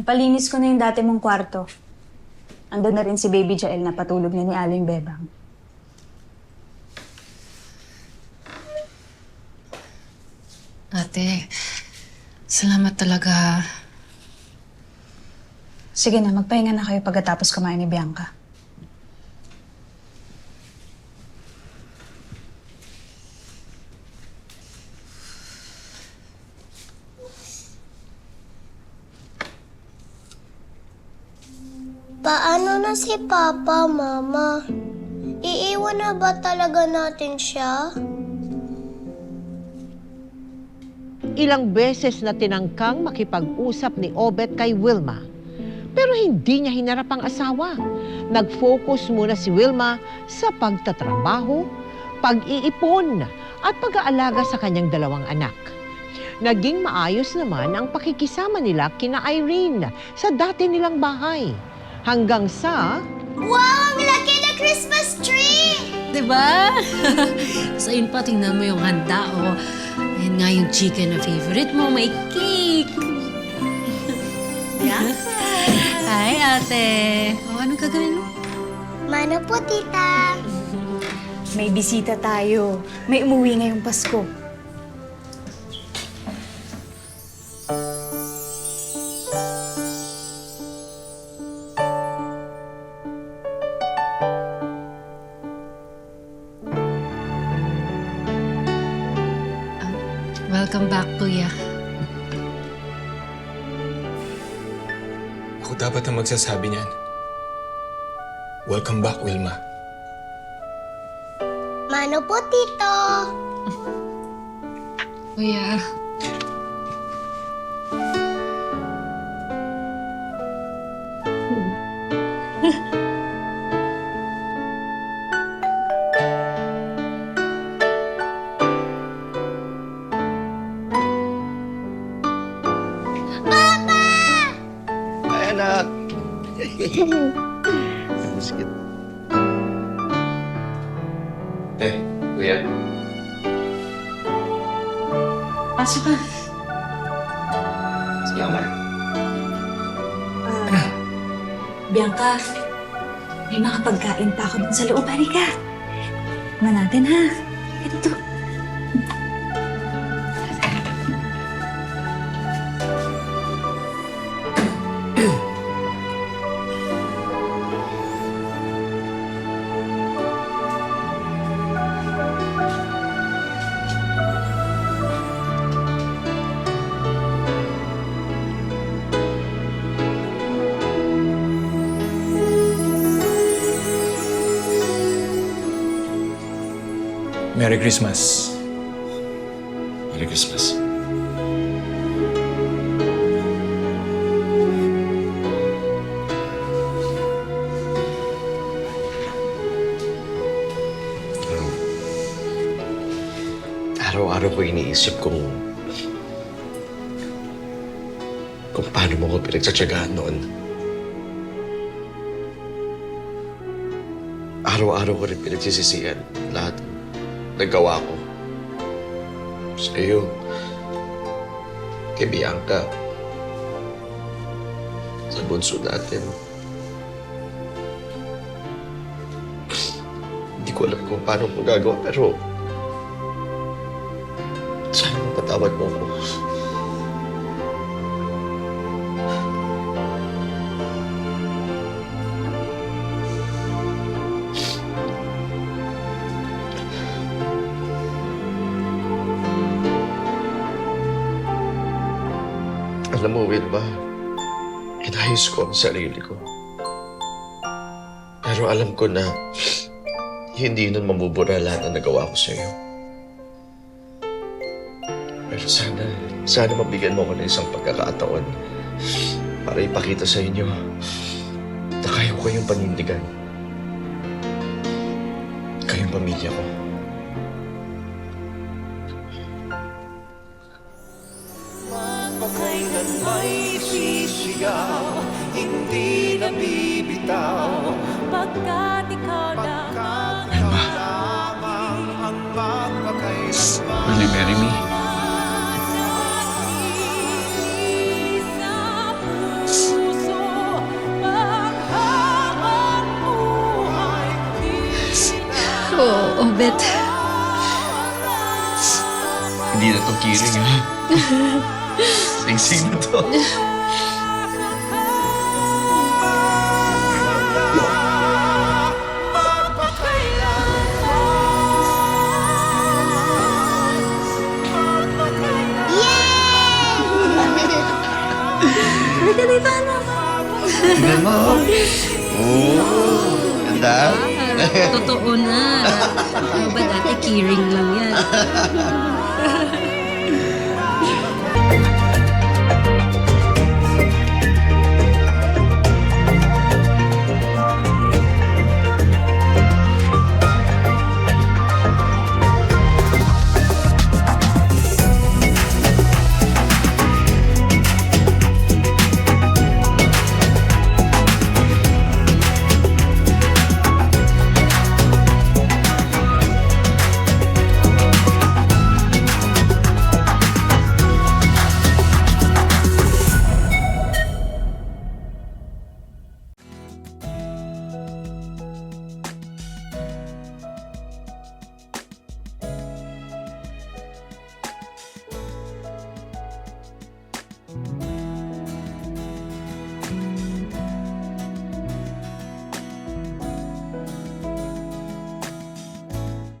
Napalinis ko na yung dati mong kwarto. Andun na rin si Baby Jael na patulog na ni Aling Bebang. Ate, salamat talaga. Sige na, magpahinga na kayo pagkatapos kumain ni Bianca. Paano na si Papa, Mama? Iiwan na ba talaga natin siya? Ilang beses na tinangkang makipag-usap ni Obet kay Wilma. Pero hindi niya hinarap ang asawa. Nag-focus muna si Wilma sa pagtatrabaho, pag-iipon at pag-aalaga sa kanyang dalawang anak. Naging maayos naman ang pakikisama nila kina Irene sa dati nilang bahay. Hanggang sa... Wow! Ang laki na Christmas tree! Diba? So yun pa, tingnan mo yung handa, oh. Ayan nga yung chicken na favorite mo, may cake. Yeah. Hi, ate. O, anong gagawin mo? Mano po, tita. May bisita tayo. May umuwi ngayong Pasko. Welcome back, Kuya. Ako dapat ang magsasabi niyan. Welcome back, Wilma. Mano po, tito. Kuya. Ay, anak. Biskit. Kuya. Pasok ka. Sige, Omar. Bianca, may mga pagkain pa ako dun sa loob. Halika. Tignan natin, ha? Ito. Merry Christmas. Merry Christmas. Araw-araw ko iniisip kung paano mo ko pinagtsatsagaan noon. Araw-araw ko rin pinagsisisihan lahat nagawa ko. Sa iyo, kay Bianca, sa bunso natin. Hindi ko alam kung paano ko gagawa, pero sana mapatawad mo ko. Alam mo, Wilma, inayos ko ang sarili ko. Pero alam ko na hindi nun mamubura lahat na nagawa ko sa'yo. Pero sana mabigyan mo ko ng isang pagkakataon para ipakita sa inyo na kaya ko kayong panindigan. Kayong pamilya ko. Kailan may sisigaw, hindi na bibitaw. Pagkat ikaw lamang ang magpakailanman. Will you marry me? Obet. Hindi na to kiring, ha? Sing-sing na to. Halika dito, anak. Tingnan mo. Oh, ganda. Totoo na. Ano ba dati, keyring lang yan.